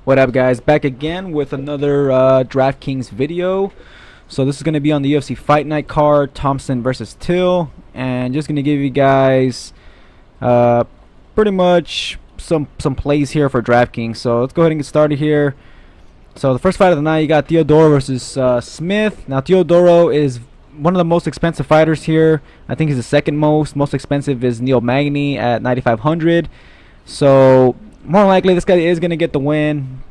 What up, guys? Back again with another DraftKings video. So this is going to be on the UFC Fight Night card, Thompson versus Till, and just going to give you guys pretty much some plays here for DraftKings. So let's go ahead and get started here. So the first fight of the night, you got Theodoro versus Smith. Now Theodoro is one of the most expensive fighters here. I think he's the second most expensive is Magny at 9,500. So more likely this guy is going to get the win.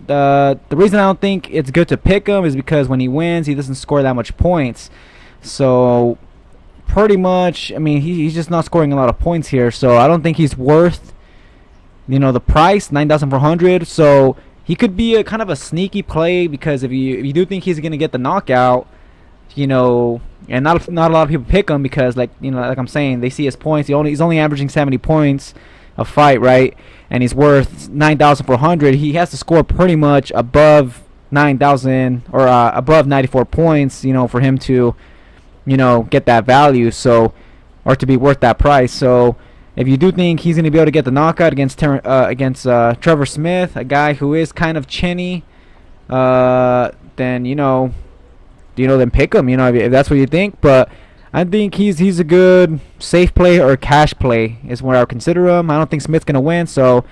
The reason I don't think it's good to pick him is because when he wins, he doesn't score that much points. So pretty much, I mean, he's just not scoring a lot of points here. So I don't think he's worth, the price, 9,400. So he could be a kind of a sneaky play, because if you do think he's going to get the knockout, and not a lot of people pick him because, like I'm saying, they see his points. He's only averaging 70 points a fight, right? And he's worth 9,400. He has to score pretty much above 9,000 or above 94 points, for him to, get that value. So, or to be worth that price. So, if you do think he's going to be able to get the knockout against Trevor Smith, a guy who is kind of chinny, then then pick him. If that's what you think. But I think he's a good safe play or cash play is where I would consider him. I don't think Smith's gonna win, so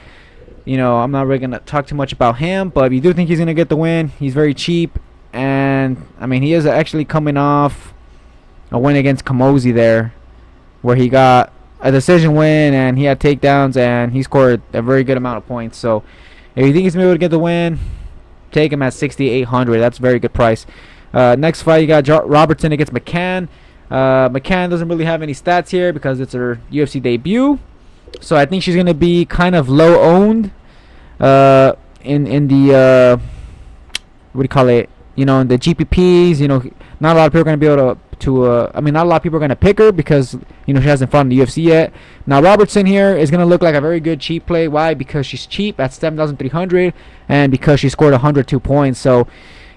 I'm not really gonna talk too much about him. But if you do think he's gonna get the win, he's very cheap, and I mean he is actually coming off a win against Kamosi there, where he got a decision win and he had takedowns and he scored a very good amount of points. So if you think he's gonna be able to get the win, take him at 6,800. That's a very good price. Next fight, you got Robertson against McCann. McCann doesn't really have any stats here because it's her UFC debut, so I think she's gonna be kind of low owned in the what do you call it? In the GPPs. Not a lot of people are gonna be able to I mean, not a lot of people are gonna pick her because she hasn't fought in the UFC yet. Now Robertson here is gonna look like a very good cheap play. Why? Because she's cheap at 7,300 and because she scored 102 points. So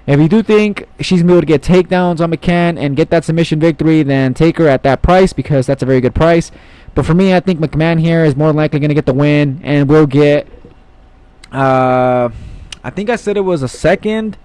if you do think she's going to be able to get takedowns on McCann and get that submission victory, then take her at that price because that's a very good price. But for me, I think McMahon here is more than likely going to get the win and will get, I think I said it was a second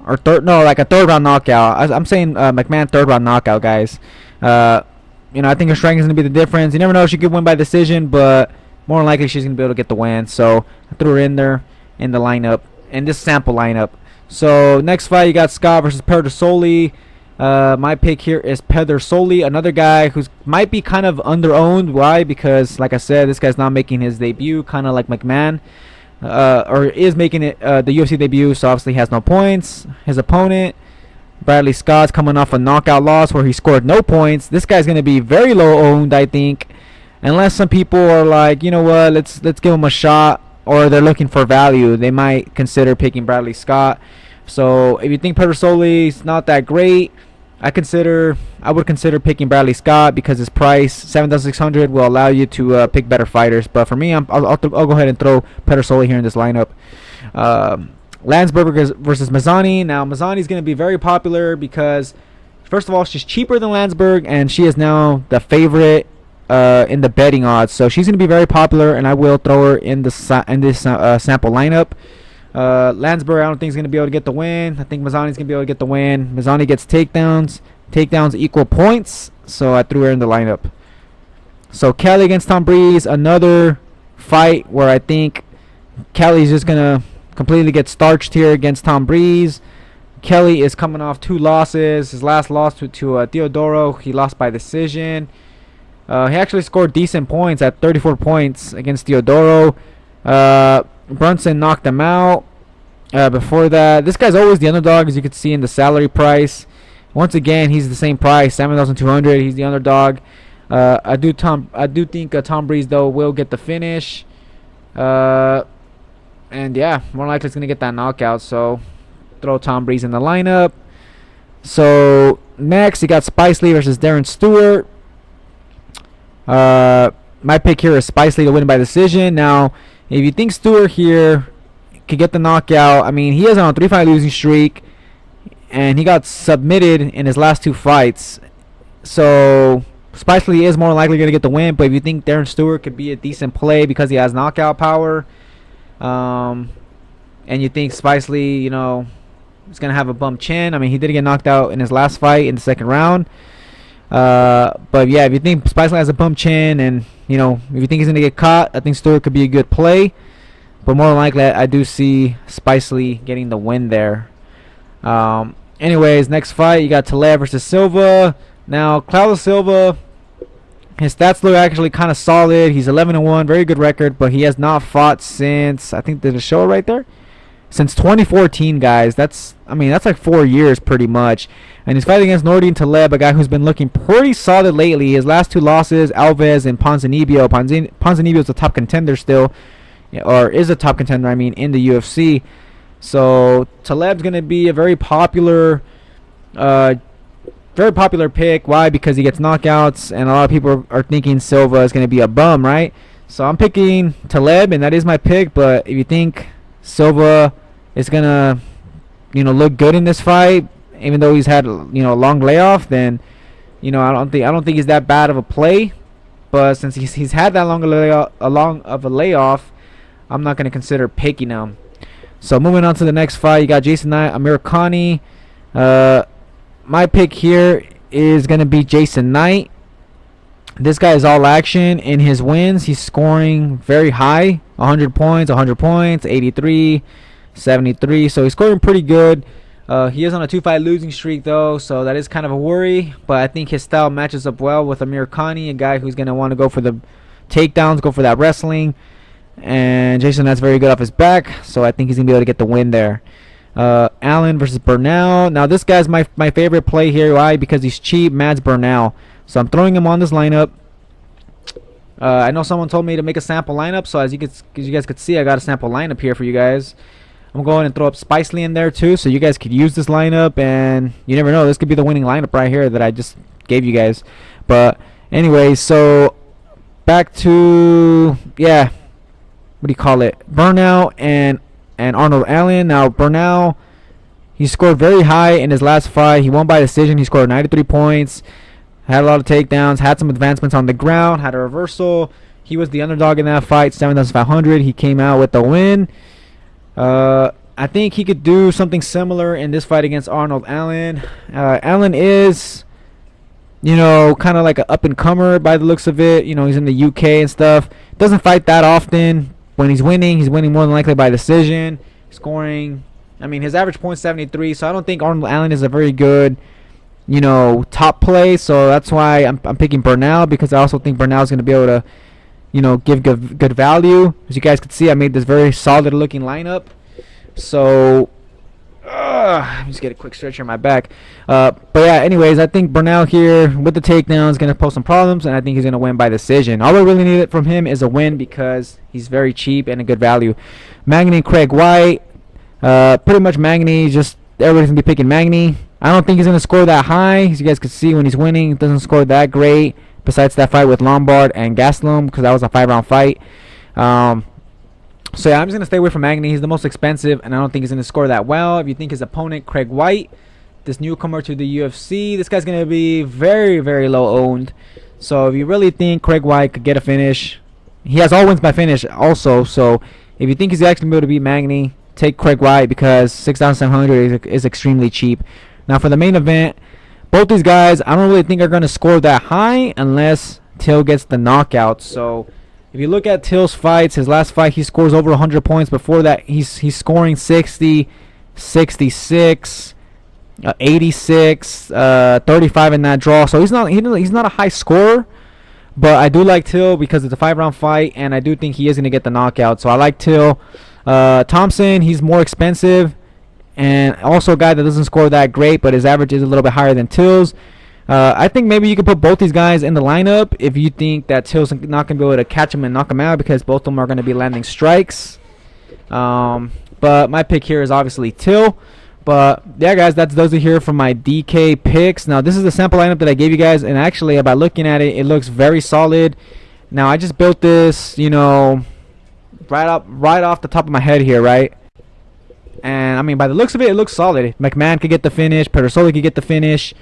or third, no, like a third round knockout. I'm saying McMahon third round knockout, guys. I think her strength is going to be the difference. You never know, she could win by decision, but more than likely she's going to be able to get the win. So I threw her in there in the lineup, in this sample lineup. So next fight, you got Scott versus Pedersoli. My pick here is Pedersoli, another guy who's might be kind of underowned. Why? Because like I said, this guy's not making his debut, kind of like McMahon, or is making it the UFC debut. So obviously he has no points. His opponent, Bradley Scott's coming off a knockout loss where he scored no points. This guy's gonna be very low owned, I think, unless some people are like, you know what, let's give him a shot, or they're looking for value. They might consider picking Bradley Scott. So if you think Pedersoli is not that great, I would consider picking Bradley Scott because his price 7,600 will allow you to pick better fighters. But for me, I'll go ahead and throw Pedersoli here in this lineup. Landsberg versus Mazzani. Now Mazzani is going to be very popular because, first of all, she's cheaper than Landsberg and she is now the favorite in the betting odds. So she's going to be very popular, and I will throw her in this sample lineup. Landsberg, I don't think he's going to be able to get the win. I think Mazzani's going to be able to get the win. Mazzani gets takedowns. Takedowns equal points, so I threw her in the lineup. So Kelly against Tom Breese, another fight where I think Kelly's just going to completely get starched here against Tom Breese. Kelly is coming off 2 losses. His last loss to Theodoro, he lost by decision. He actually scored decent points at 34 points against Theodoro. Brunson knocked him out. Before that, this guy's always the underdog, as you can see in the salary price. Once again, he's the same price, 7,200. He's the underdog. I do think Tom Breese though will get the finish. And yeah, more likely he's gonna get that knockout. So throw Tom Breese in the lineup. So next, you got Spice Lee versus Darren Stewart. My pick here is Spice Lee to win by decision. Now, if you think Stewart here could get the knockout, I mean, he is on a 3-fight losing streak, and he got submitted in his last 2 fights. So Spice Lee is more likely going to get the win, but if you think Darren Stewart could be a decent play because he has knockout power, and you think Spicely, is going to have a bump chin. I mean, he did get knocked out in his last fight in the second round. But yeah, if you think Spicely has a bump chin, and if you think he's going to get caught, I think Stewart could be a good play. But more than likely, I do see Spicely getting the win there. Anyways, next fight, you got Taleb versus Silva. Now, Claudio Silva, his stats look actually kind of solid. He's 11-1, very good record, but he has not fought since, I think there's a show right there, since 2014, guys. That's like 4 years pretty much. And he's fighting against Nordine Taleb, a guy who's been looking pretty solid lately. His last 2 losses, Alves and Ponzinibbio. Ponzinibbio is a top contender still, or is a top contender, in the UFC. So Taleb's going to be a very popular pick. Why? Because he gets knockouts, and a lot of people are thinking Silva is going to be a bum, right? So I'm picking Taleb, and that is my pick. But if you think Silva is going to, look good in this fight, even though he's had, a long layoff, then, I don't think he's that bad of a play. But since he's had that long of a layoff, I'm not going to consider picking him. So moving on to the next fight, you got Jason Knight, Amir Khani. My pick here is going to be Jason Knight. This guy is all action in his wins. He's scoring very high, 100 points, 83, 73. So he's scoring pretty good. He is on a 2-fight losing streak, though, so that is kind of a worry. But I think his style matches up well with Amir Khani, a guy who's going to want to go for the takedowns, go for that wrestling. And Jason Knight's very good off his back, so I think he's going to be able to get the win there. Allen versus Bernal. Now, this guy's my favorite play here. Why? Because he's cheap. Mads Bernal. So I'm throwing him on this lineup. I know someone told me to make a sample lineup, so as you guys could see, I got a sample lineup here for you guys. I'm going to throw up Spicely in there too, so you guys could use this lineup, and you never know, this could be the winning lineup right here that I just gave you guys. But anyway, so back to Bernal and Arnold Allen. Now Bernal, he scored very high in his last fight. He won by decision. He scored 93 points, had a lot of takedowns, had some advancements on the ground, had a reversal. He was the underdog in that fight, 7,500. He came out with the win. I think he could do something similar in this fight against Arnold Allen. Allen is, kind of like an up-and-comer by the looks of it. He's in the UK and stuff. Doesn't fight that often. When he's winning more than likely by decision. Scoring, his average point's 73, so I don't think Arnold Allen is a very good, top play. So that's why I'm picking Bernal, because I also think Bernal is going to be able to, give good value. As you guys can see, I made this very solid looking lineup. So let me just get a quick stretch here on my back. But yeah, anyways, I think Bernal here with the takedown is going to pose some problems, and I think he's going to win by decision. All I really need from him is a win, because he's very cheap and a good value. Magny, Craig White. Pretty much Magny, just everybody's going to be picking Magny. I don't think he's going to score that high. As you guys can see, when he's winning, he doesn't score that great. Besides that fight with Lombard and Gastelum, because that was a 5-round fight. So yeah, I'm just going to stay away from Magny. He's the most expensive, and I don't think he's going to score that well. If you think his opponent, Craig White, this newcomer to the UFC, this guy's going to be very, very low owned. So if you really think Craig White could get a finish, he has all wins by finish also. So if you think he's actually going to be able to beat Magny, take Craig White, because 6,700 is extremely cheap. Now for the main event, both these guys, I don't really think are going to score that high unless Till gets the knockout. So if you look at Till's fights, his last fight, he scores over 100 points. Before that, he's scoring 60, 66, 86, 35 in that draw. So he's not a high scorer. But I do like Till because it's a 5-round fight, and I do think he is going to get the knockout. So I like Till. Thompson, he's more expensive, and also a guy that doesn't score that great, but his average is a little bit higher than Till's. I think maybe you could put both these guys in the lineup if you think that Till's not going to be able to catch him and knock him out, because both of them are going to be landing strikes. But my pick here is obviously Till. But yeah, guys, those are here for my DK picks. Now, this is the sample lineup that I gave you guys, and actually, by looking at it, it looks very solid. Now, I just built this, right off the top of my head here, right? And by the looks of it, it looks solid. McMahon could get the finish. Pedersoli could get the finish.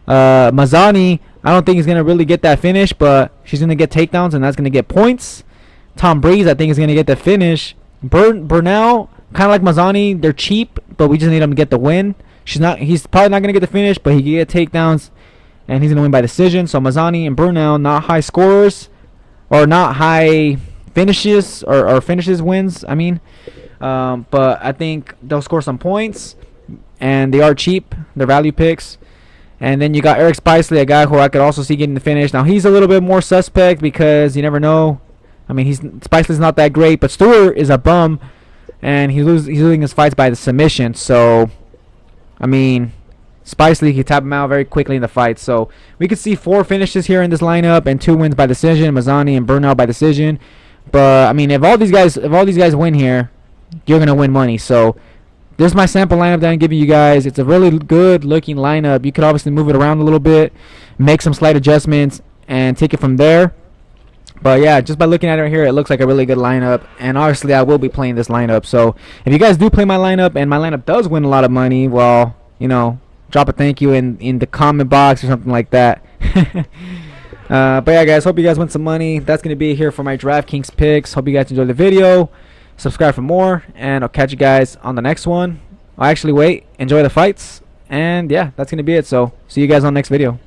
Mazzani, I don't think he's going to really get that finish, but she's going to get takedowns, and that's going to get points. Tom Breeze, I think, is going to get the finish. Bernal kind of like Mazani. They're cheap, but we just need him to get the win. He's probably not gonna get the finish, but he can get takedowns, and he's gonna win by decision. So Mazani and Brunel, not high scorers, or not high finishes or finishes wins. I mean, but I think they'll score some points, and they are cheap. They're value picks. And then you got Eric Spicely, a guy who I could also see getting the finish. Now he's a little bit more suspect because you never know. I mean, Spicely's not that great, but Stewart is a bum, and he's losing his fights by the submission. So, I mean, Spicely can tap him out very quickly in the fight. So we could see 4 finishes here in this lineup and 2 wins by decision. Mazani and Burnell by decision. But I mean, if all these guys win here, you're gonna win money. So this is my sample lineup that I'm giving you guys. It's a really good looking lineup. You could obviously move it around a little bit, make some slight adjustments, and take it from there. But yeah, just by looking at it right here, it looks like a really good lineup. And obviously, I will be playing this lineup. So if you guys do play my lineup and my lineup does win a lot of money, well, you know, drop a thank you in the comment box or something like that. But yeah, guys, hope you guys win some money. That's going to be here for my DraftKings picks. Hope you guys enjoyed the video. Subscribe for more, and I'll catch you guys on the next one. I'll actually wait. Enjoy the fights. And yeah, that's going to be it. So see you guys on the next video.